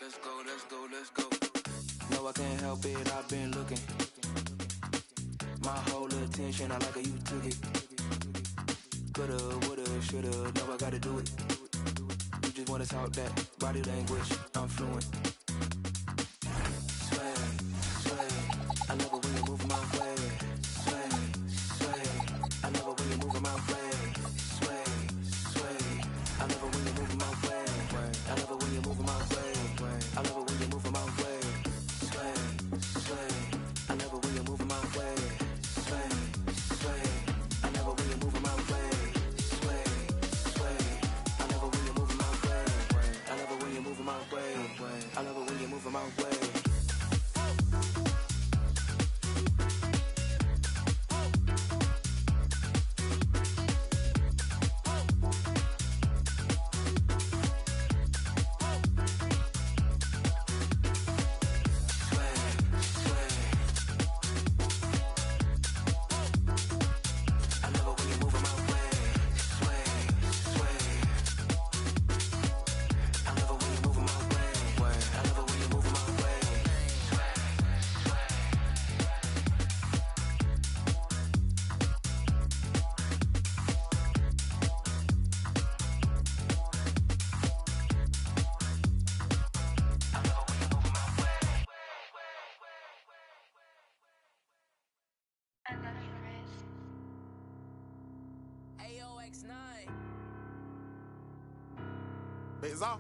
let's go. No, I can't help it, I've been looking. My whole attention, I like how you took it. Coulda, woulda, shoulda, now I gotta do it. You just wanna talk that body language, I'm fluent. Sway, sway, I love it when you move my way. Sway, sway, I love it when you move my way. Sway, sway, I love it when you move my way. I love it when you move my way. I love it when you move my way. Sway, sway, I love it when you move my way. Sway, sway, I love it when you move my way. Sway, sway, I love it when you move my way. I love it when you move my way. I love it when you move my way. It's off.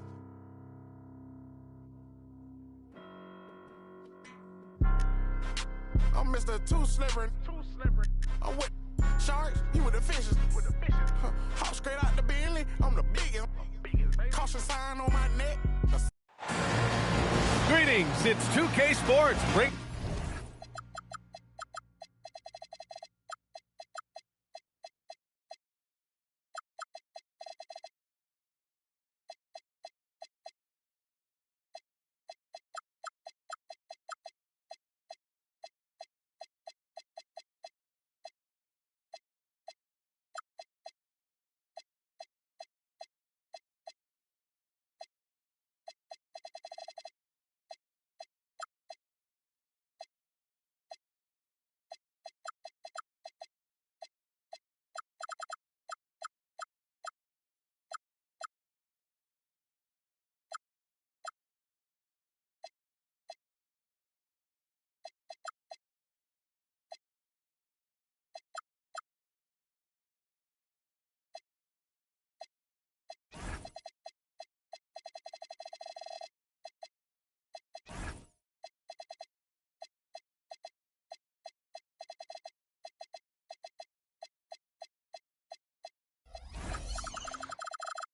I'm Mr. Too Slippery. I'm with sharks, you with the fishes. Hop straight out the Bentley, I'm the biggest. Caution sign on my neck. Greetings, it's 2K Sports. Break.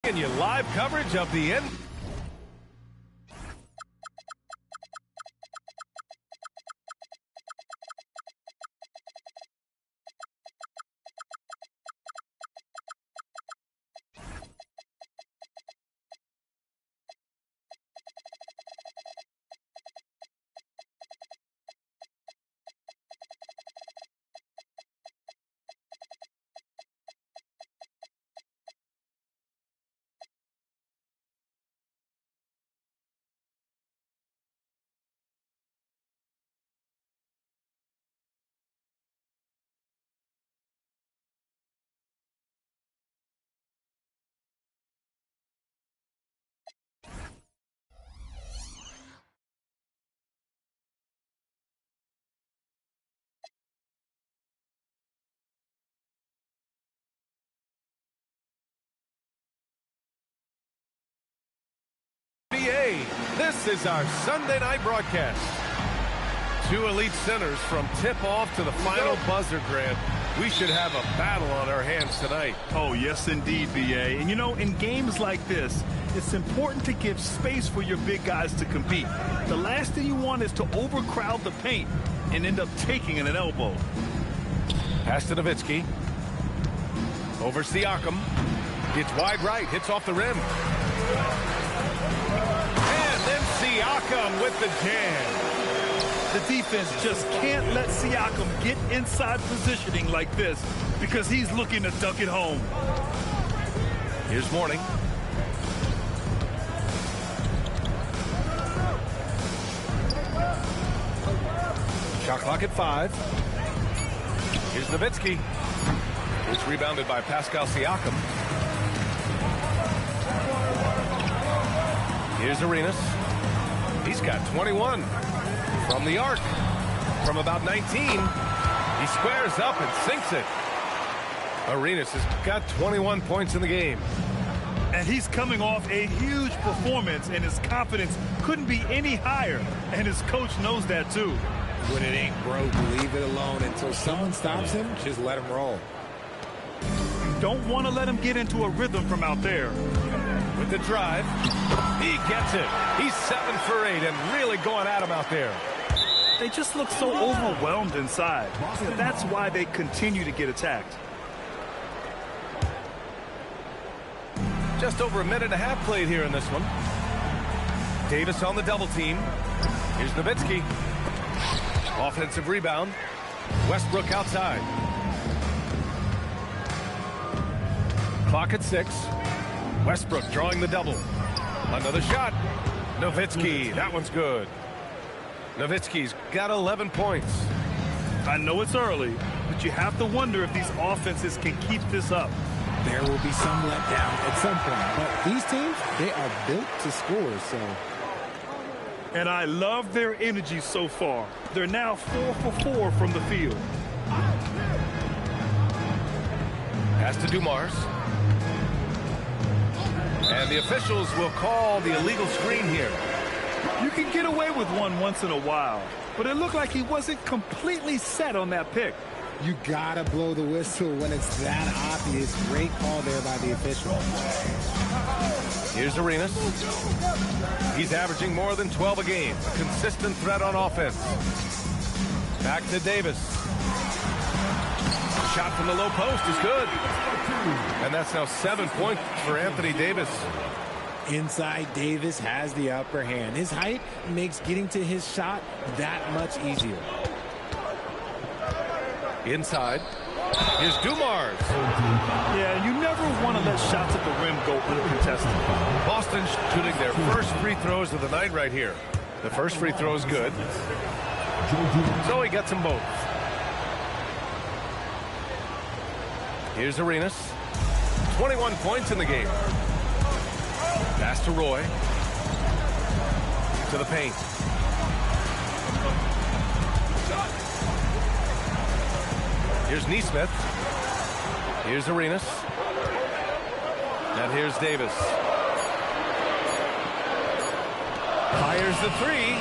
And your live coverage of the end. This is our Sunday night broadcast. Two elite centers from tip-off to the final buzzer, Grant. We should have a battle on our hands tonight. Oh, yes, indeed, B.A. And, you know, in games like this, it's important to give space for your big guys to compete. The last thing you want is to overcrowd the paint and end up taking an elbow. Pass to Nowitzki. Over Siakam. It's wide right. Hits off the rim. Siakam with the jam. The defense just can't let Siakam get inside positioning like this because he's looking to dunk it home. Here's Mourning. Shot clock at 5. Here's Nowitzki. It's rebounded by Pascal Siakam. Here's Arenas. He's got 21 from the arc. From about 19, he squares up and sinks it. Arenas has got 21 points in the game. And he's coming off a huge performance, and his confidence couldn't be any higher. And his coach knows that, too. When it ain't broke, leave it alone until someone stops him. Just let him roll. Don't want to let him get into a rhythm from out there. With the drive, he gets it. He's 7 for 8 and really going at him out there. They just look so overwhelmed inside. That's why they continue to get attacked. Just over a minute and a half played here in this one. Davis on the double team. Here's Nowitzki. Offensive rebound. Westbrook outside. Clock at 6. Westbrook drawing the double. Another shot. Nowitzki. That one's good. Nowitzki's got 11 points. I know it's early, but you have to wonder if these offenses can keep this up. There will be some letdown at some point, but these teams, they are built to score, so. And I love their energy so far. They're now 4 for 4 from the field. Pass to Dumars. And the officials will call the illegal screen here. You can get away with one once in a while, but it looked like he wasn't completely set on that pick. You gotta blow the whistle when it's that obvious. Great call there by the official. Here's Arenas. He's averaging more than 12 a game. A consistent threat on offense. Back to Davis. Shot from the low post is good. And that's now 7 points for Anthony Davis. Inside, Davis has the upper hand. His height makes getting to his shot that much easier. Inside. Here's Dumars. Yeah, you never want to let shots at the rim go uncontested. Boston shooting their first free throws of the night right here. The first free throw is good. So he gets them both. Here's Arenas. 21 points in the game. Pass to Roy. To the paint. Here's Nesmith. Here's Arenas. And here's Davis. Fires the three.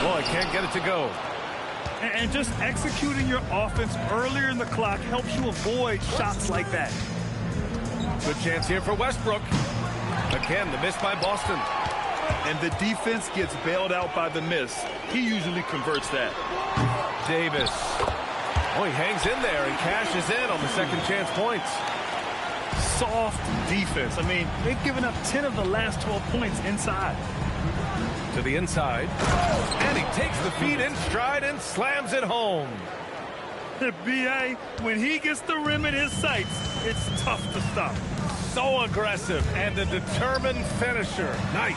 Boy, can't get it to go. And just executing your offense earlier in the clock helps you avoid shots like that. Good chance here for Westbrook. Again, the miss by Boston. And the defense gets bailed out by the miss. He usually converts that. Davis. Oh, he hangs in there and cashes in on the second chance points. Soft defense. I mean, they've given up 10 of the last 12 points inside. To the inside. And he takes the feed in stride and slams it home. B.A., when he gets the rim in his sights, it's tough to stop. So aggressive and a determined finisher. Nice.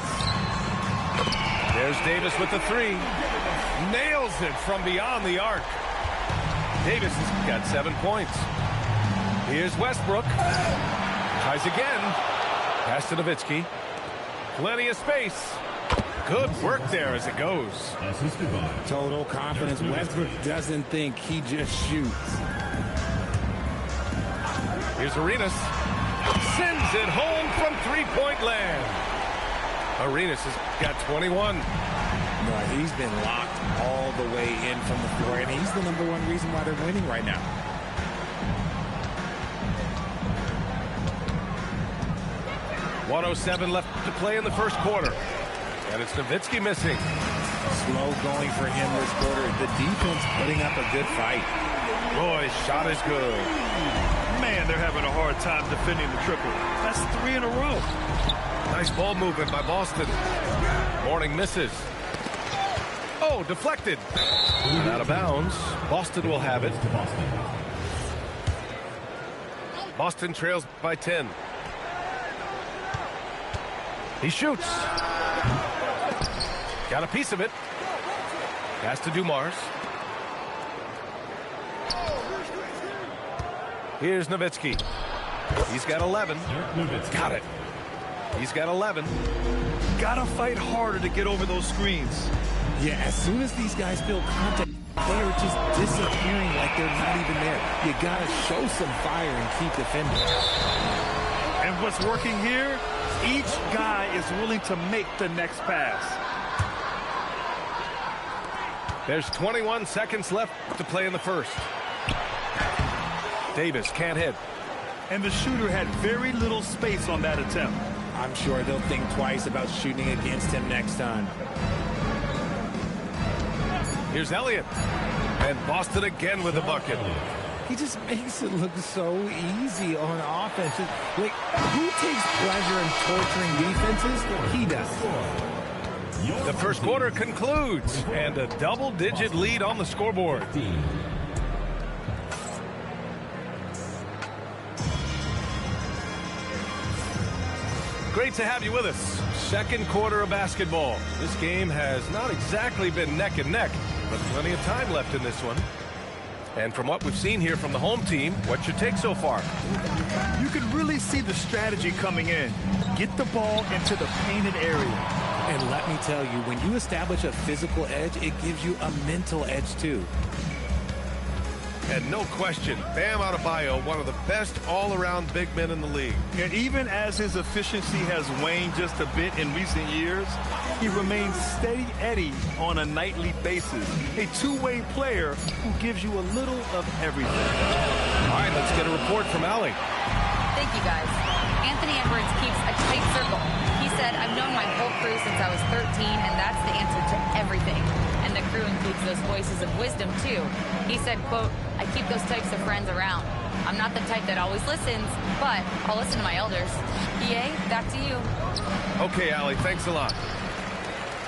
There's Davis with the three. Nails it from beyond the arc. Davis has got 7 points. Here's Westbrook. Tries again. Pass to Nowitzki. Plenty of space. Good work there as it goes. Total confidence. Westbrook doesn't think, he just shoots. Here's Arenas. Sends it home from three-point land. Arenas has got 21. No, he's been locked all the way in from the floor, and he's the #1 reason why they're winning right now. .107 left to play in the first quarter. And it's Nowitzki missing. Slow going for him this quarter. The defense putting up a good fight. Boy, shot is good. Man, they're having a hard time defending the triple. That's 3 in a row. Nice ball movement by Boston. Mourning misses. Oh, deflected. And out of bounds. Boston will have it. Boston trails by 10. He shoots. Got a piece of it. Pass to Dumars. Here's Nowitzki. He's got 11. Got it. He's got 11. Gotta fight harder to get over those screens. Yeah, as soon as these guys feel contact, they are just disappearing like they're not even there. You gotta show some fire and keep defending. And what's working here? Each guy is willing to make the next pass. There's 21 seconds left to play in the first. Davis can't hit. And the shooter had very little space on that attempt. I'm sure they'll think twice about shooting against him next time. Here's Elliott. And Boston again with the bucket. He just makes it look so easy on offense. Like, who takes pleasure in torturing defenses? He does. The first quarter concludes, and a double-digit lead on the scoreboard. Great to have you with us. Second quarter of basketball. This game has not exactly been neck and neck, but plenty of time left in this one. And from what we've seen here from the home team, what's your take so far? You can really see the strategy coming in. Get the ball into the painted area. And let me tell you, when you establish a physical edge, it gives you a mental edge too. And no question, Bam Adebayo, one of the best all-around big men in the league. And even as his efficiency has waned just a bit in recent years, he remains steady Eddie on a nightly basis. A two-way player who gives you a little of everything. All right, let's get a report from Allie. Thank you, guys. Anthony Edwards keeps a tight circle. He said, I've known my whole crew since I was 13, and that's the answer to everything. And the crew includes those voices of wisdom, too. He said, quote, I keep those types of friends around. I'm not the type that always listens, but I'll listen to my elders. EA, back to you. Okay, Allie, thanks a lot.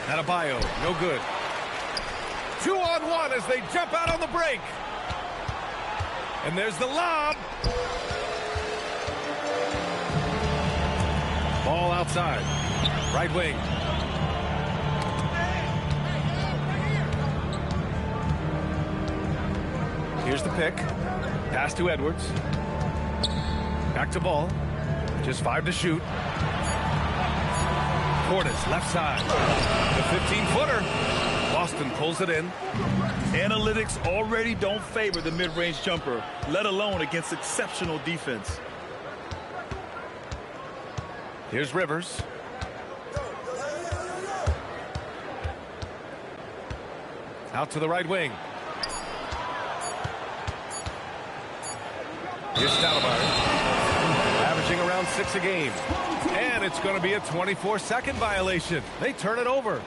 Adebayo, no good. 2-on-1 as they jump out on the break. And there's the lob. Ball outside. Right wing. Here's the pick. Pass to Edwards. Back to Ball. Just 5 to shoot. Portis, left side. The 15-footer. Boston pulls it in. Analytics already don't favor the mid-range jumper, let alone against exceptional defense. Here's Rivers. Out to the right wing. Here's Stoudemire. Averaging around 6 a game. And it's going to be a 24-second violation. They turn it over.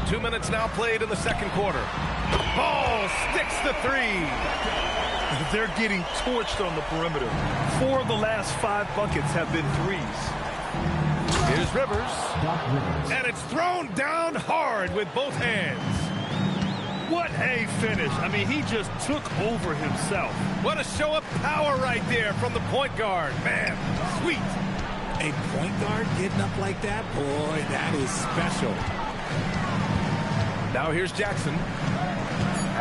Two minutes now played in the second quarter. Ball sticks the three. They're getting torched on the perimeter. 4 of the last 5 buckets have been threes. Here's Rivers. And it's thrown down hard with both hands. What a finish. I mean, he just took over himself. What a show of power right there from the point guard. Man, sweet. A point guard getting up like that? Boy, that is special. Now here's Jackson.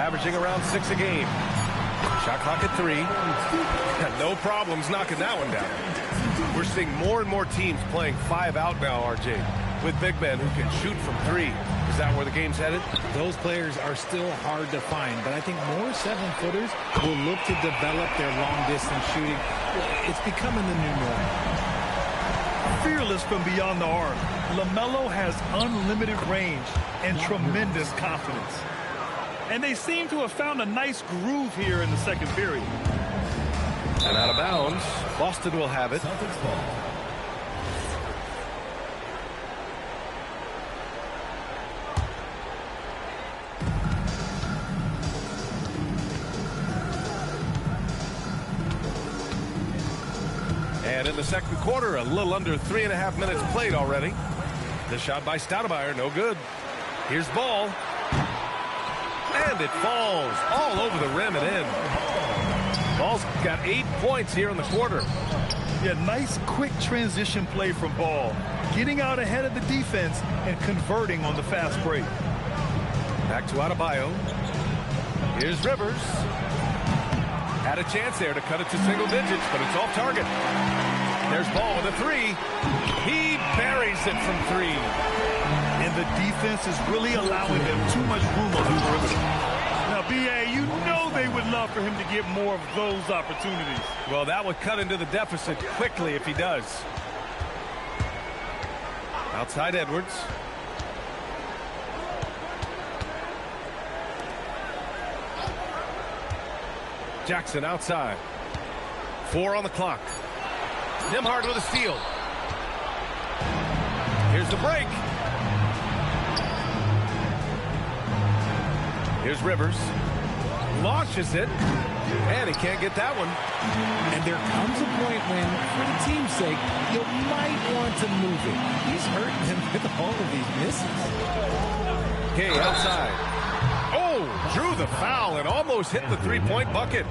Averaging around 6 a game. Shot clock at 3. No problems knocking that one down. We're seeing more and more teams playing 5 out now, RJ, with big men who can shoot from 3. Is that where the game's headed? Those players are still hard to find, but I think more 7-footers will look to develop their long-distance shooting. It's becoming the new norm. Fearless from beyond the arc, LaMelo has unlimited range and tremendous confidence. And they seem to have found a nice groove here in the second period. And out of bounds, Boston will have it. And in the second quarter, a little under 3.5 minutes played already. The shot by Stoudemire, no good. Here's Ball. And it falls all over the rim and in. Ball's got 8 points here in the quarter. Yeah, nice quick transition play from Ball. Getting out ahead of the defense and converting on the fast break. Back to Adebayo. Here's Rivers. Had a chance there to cut it to single digits, but it's off target. There's Ball with a three. He buries it from three. And the defense is really allowing them too much room on the perimeter. Now, B.A., you know they would love for him to get more of those opportunities. Well, that would cut into the deficit quickly if he does. Outside Edwards. Jackson outside. 4 on the clock. Nembhard with a steal. Here's the break. Here's Rivers. Launches it. And he can't get that one. And there comes a point when, for the team's sake, you might want to move it. He's hurting him with all of these misses. Okay, outside. Oh, drew the foul and almost hit the three-point bucket.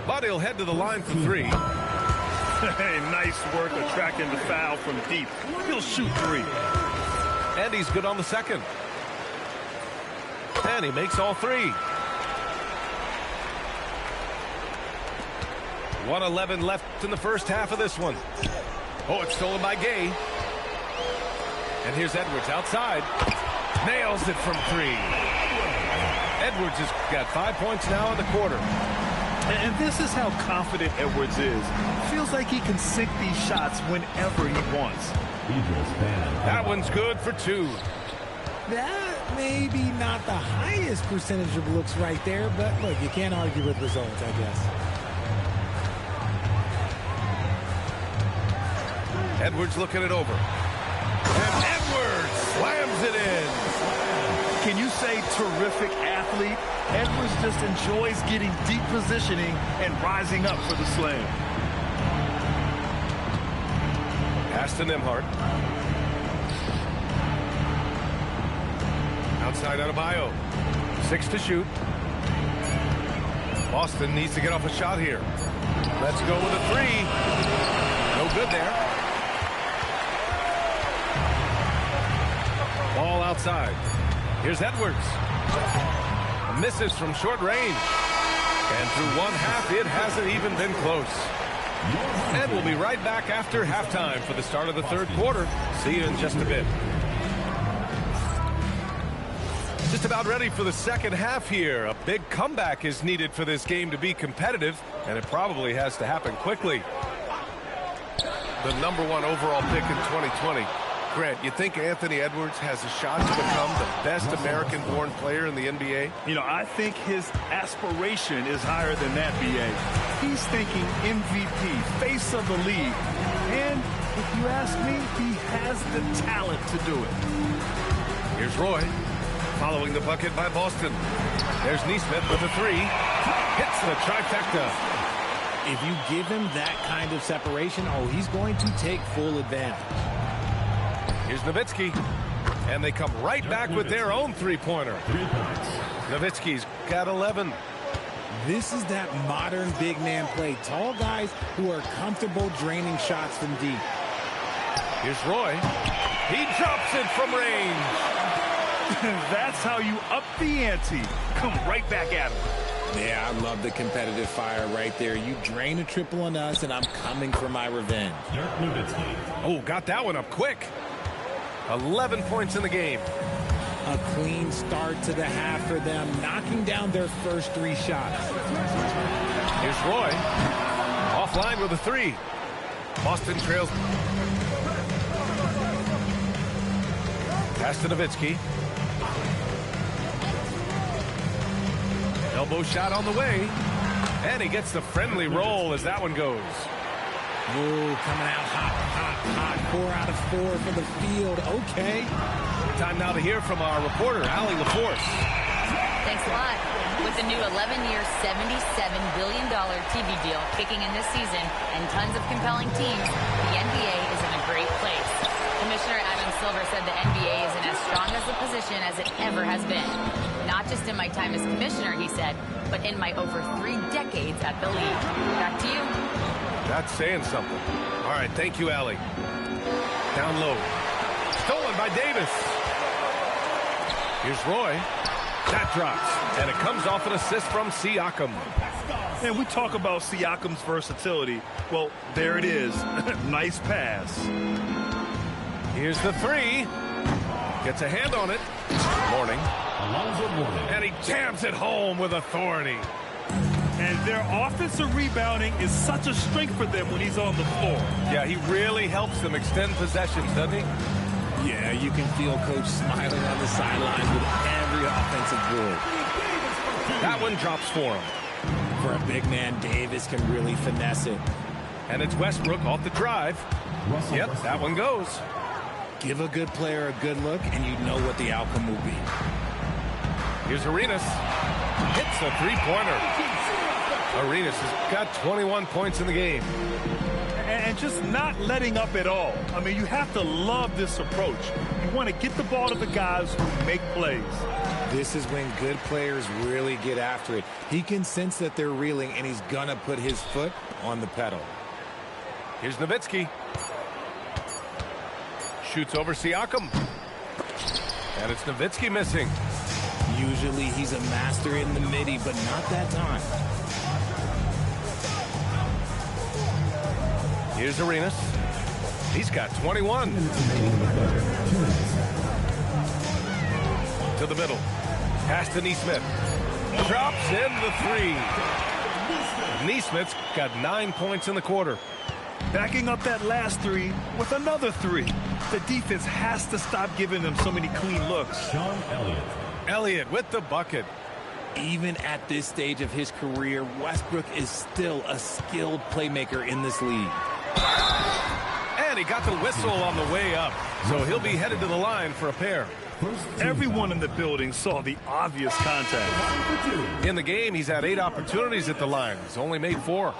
But he'll head to the line for three. Hey, nice work attracting the foul from deep. He'll shoot three. And he's good on the second. And he makes all three. 1:11 left in the first half of this one. Oh, it's stolen by Gay. And here's Edwards outside. Nails it from three. Edwards has got 5 points now in the quarter. And this is how confident Edwards is. Feels like he can sink these shots whenever he wants. That one's good for 2. That may be not the highest percentage of looks right there, but look, you can't argue with results, I guess. Edwards looking it over. And Edwards slams it in. Can you say terrific athlete? Edwards just enjoys getting deep positioning and rising up for the slam. Pass to Nembhard. Outside Adebayo. 6 to shoot. Boston needs to get off a shot here. Let's go with a 3. No good there. Ball outside. Here's Edwards. Misses from short range. And through one half, it hasn't even been close. And we'll be right back after halftime for the start of the third quarter. See you in just a bit. Just about ready for the second half here. A big comeback is needed for this game to be competitive, and it probably has to happen quickly. The #1 overall pick in 2020. Grant, you think Anthony Edwards has a shot to become the best American-born player in the NBA? You know, I think his aspiration is higher than that, B.A. He's thinking MVP, face of the league. And if you ask me, he has the talent to do it. Here's Roy. Following the bucket by Boston. There's Nesmith with a 3. Hits the trifecta. If you give him that kind of separation, oh, he's going to take full advantage. Here's Nowitzki. And they come right back with their own three-pointer. Nowitzki's got 11. This is that modern big man play. Tall guys who are comfortable draining shots from deep. Here's Roy. He drops it from range. That's how you up the ante. Come right back at him. Yeah, I love the competitive fire right there. You drain a triple on us, and I'm coming for my revenge. Oh, got that one up quick. 11 points in the game. A clean start to the half for them, knocking down their first 3 shots. Here's Roy. Offline with a 3. Boston trails. Pass to Nowitzki. Elbow shot on the way. And he gets the friendly roll as that one goes. Ooh, coming out hot, hot, hot. 4 out of 4 for the field. Okay. Time now to hear from our reporter, Allie LaForce. Thanks a lot. With the new 11-year, $77 billion TV deal kicking in this season and tons of compelling teams, the NBA is in a great place. Commissioner Adam Silver said the NBA is in as strong as a position as it ever has been. Not just in my time as commissioner, he said, but in my over 3 decades at the league. Back to you. That's saying something. All right, thank you, Allie. Down low. Stolen by Davis. Here's Roy. That drops, and it comes off an assist from Siakam. And we talk about Siakam's versatility. Well, there it is. Nice pass. Here's the three. Gets a hand on it. Mourning. And he jams it home with authority. And their offensive rebounding is such a strength for them when he's on the floor. Yeah, he really helps them extend possessions, doesn't he? Yeah, you can feel Coach smiling on the sideline with every offensive board. That one drops for him. For a big man, Davis can really finesse it. And it's Westbrook off the drive. Yep, that one goes. Give a good player a good look, and you know what the outcome will be. Here's Arenas. Hits a three-pointer. Arenas has got 21 points in the game. And just not letting up at all. I mean, you have to love this approach. You want to get the ball to the guys who make plays. This is when good players really get after it. He can sense that they're reeling, and he's going to put his foot on the pedal. Here's Nowitzki. Shoots over Siakam. And it's Nowitzki missing. Usually he's a master in the midi, but not that time. Here's Arenas. He's got 21. To the middle. Pass to Nesmith. Drops in the three. Nesmith's got 9 points in the quarter. Backing up that last three with another three. The defense has to stop giving them so many clean looks. Sean Elliott. Elliott with the bucket. Even at this stage of his career, Westbrook is still a skilled playmaker in this league. And he got the whistle on the way up. So he'll be headed to the line for a pair. Everyone in the building saw the obvious contact. In the game, he's had 8 opportunities at the line. He's only made 4.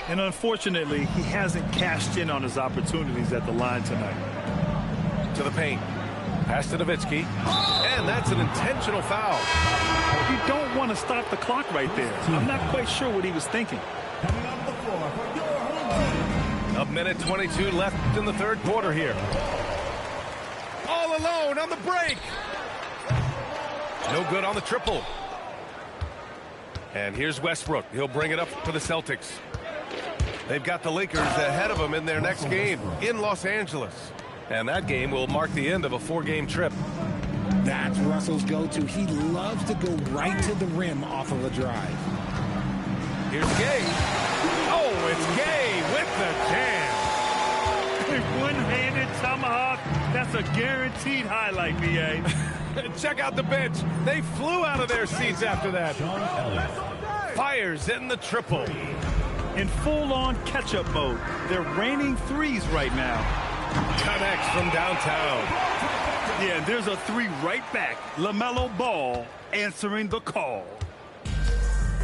And unfortunately, he hasn't cashed in on his opportunities at the line tonight. To the paint. Pass to Nowitzki. And that's an intentional foul. You don't want to stop the clock right there. I'm not quite sure what he was thinking. Coming on the floor for your home team. A minute 22 left in the third quarter here. All alone on the break. No good on the triple. And here's Westbrook. He'll bring it up for the Celtics. They've got the Lakers ahead of them in their next game in Los Angeles. And that game will mark the end of a 4-game trip. That's Russell's go-to. He loves to go right to the rim off of a drive. Here's Gay. Oh, it's Gay with the jam. A one-handed tomahawk. That's a guaranteed highlight, B.A. Check out the bench. They flew out of their seats after that. Sean Elliott. Fires in the triple. In full-on catch-up mode. They're raining threes right now. Connects from downtown. Yeah, and there's a three right back. LaMelo Ball answering the call.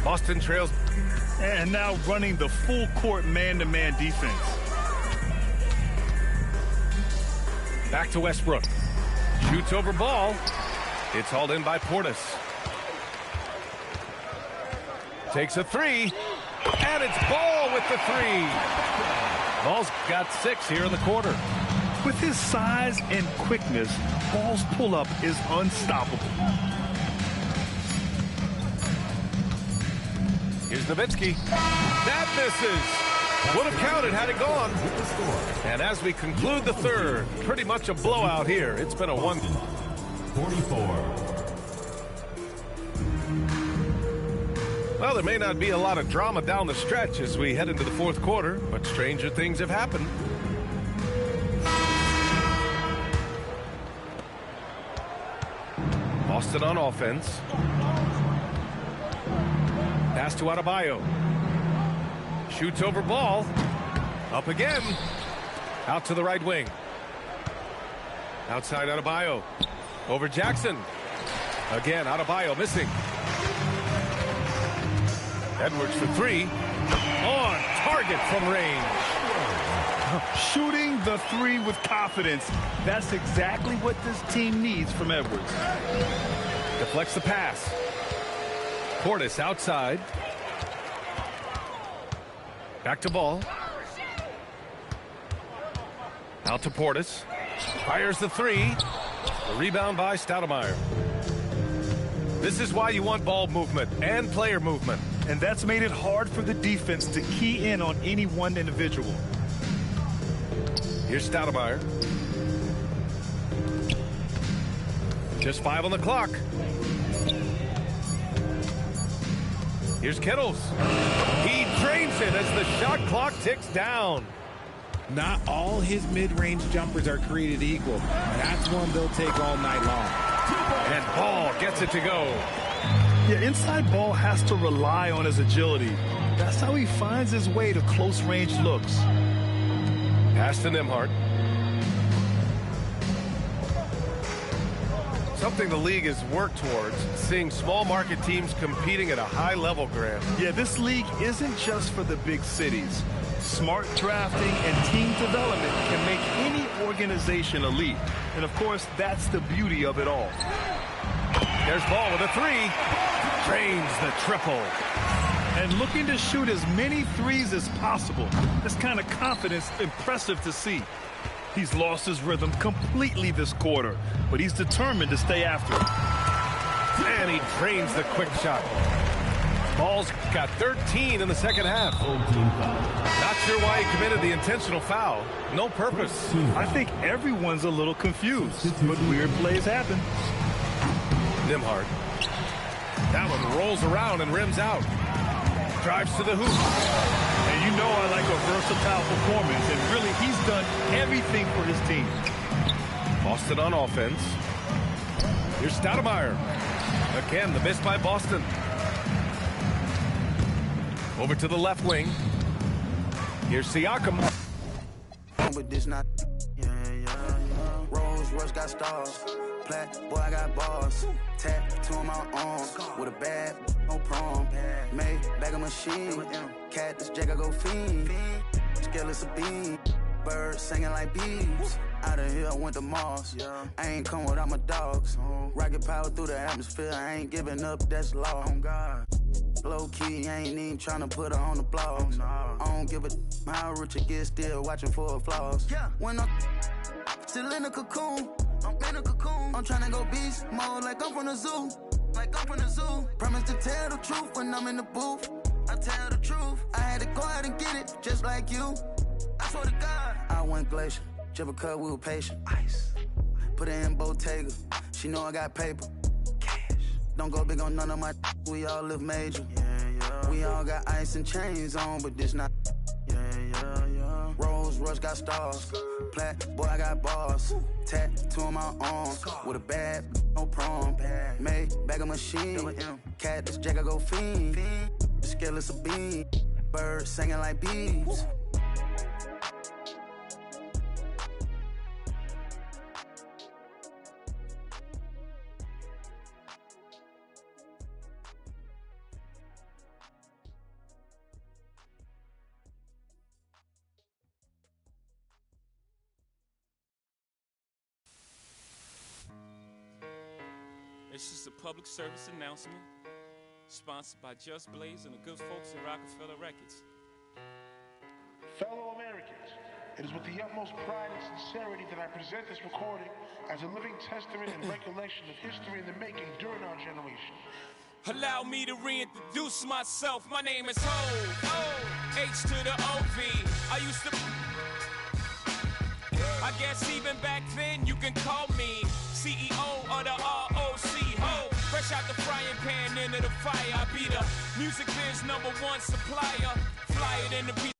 Boston trails. And now running the full-court man-to-man defense. Back to Westbrook. Shoots over Ball. It's hauled in by Portis. Takes a three. And it's Ball with the three. Ball's got 6 here in the quarter. With his size and quickness, Ball's pull-up is unstoppable. Here's Nowitzki. That misses. Would have counted had it gone. And as we conclude the third, pretty much a blowout here. It's been a 1. 44. Well, there may not be a lot of drama down the stretch as we head into the fourth quarter, but stranger things have happened. Boston on offense. Pass to Adebayo. Shoots over Ball. Up again. Out to the right wing. Outside Adebayo. Over Jackson. Again, Adebayo missing. Edwards for 3. On target from range. Shooting the three with confidence. That's exactly what this team needs from Edwards. Deflects the pass. Portis outside. Back to Ball. Out to Portis. Fires the 3. The rebound by Stoudemire. This is why you want ball movement and player movement. And that's made it hard for the defense to key in on any one individual. Here's Stoudemire. Just 5 on the clock. Here's Kittles. He drains it as the shot clock ticks down. Not all his mid-range jumpers are created equal. That's one they'll take all night long. And Ball gets it to go. Yeah, inside Ball has to rely on his agility. That's how he finds his way to close-range looks. Pass to Nembhard. Something the league has worked towards, seeing small market teams competing at a high level, Grant. Yeah, this league isn't just for the big cities. Smart drafting and team development can make any organization elite. And of course, that's the beauty of it all. There's Ball with a 3. Drains the triple. And looking to shoot as many threes as possible. This kind of confidence, impressive to see. He's lost his rhythm completely this quarter, but he's determined to stay after it. And he drains the quick shot. Ball's got 13 in the second half. Not sure why he committed the intentional foul. No purpose. I think everyone's a little confused, but weird plays happen. Nembhard. That one rolls around and rims out. Drives to the hoop. And you know I like a versatile performance, and really he's done everything for his team. Boston on offense. Here's Stoudemire. Again, the miss by Boston. Over to the left wing. Here's Siakam. But this not, Rolls Royce got stars. Plat, boy, I got bars. Tattoo on my arm. With a bad, no prom. Made bag of machine. Cat, this Jack, I go fiend. Scaleless a bean. Birds singing like bees. Out of here, I went to Mars. I ain't come without my dogs. Rocket power through the atmosphere. I ain't giving up, that's law. Oh, God. Low key, I ain't even tryna put her on the blogs. I don't give a how rich it gets, still watching for her flaws. When I'm still in a cocoon, I'm in a cocoon. I'm tryna go beast mode like I'm from the zoo. Promise to tell the truth when I'm in the booth. I tell the truth. I had to go out and get it, just like you. I swear to God. I went glacier, jump a cut, we were patient. Ice. Put it in Bottega. She know I got paper. Don't go big on none of my we all live major. We all got ice and chains on, but this not. Rolls Royce got stars. Plat, boy, I got bars. Tattoo on my arm. With a bad, no prom. Made bag of machine. Cat, this Jack, I go fiend. Scaleless a bean. Birds singing like bees. It's just a public service announcement sponsored by Just Blaze and the good folks at Rockefeller Records. Fellow Americans, it is with the utmost pride and sincerity that I present this recording as a living testament and recollection of history in the making during our generation. Allow me to reintroduce myself. My name is Ho, H to the O-V. I used to... I guess even back then you can call me CEO of the ROC. Ho, fresh out the frying pan into the fire. I be the music biz #1 supplier. Fly it in the beat.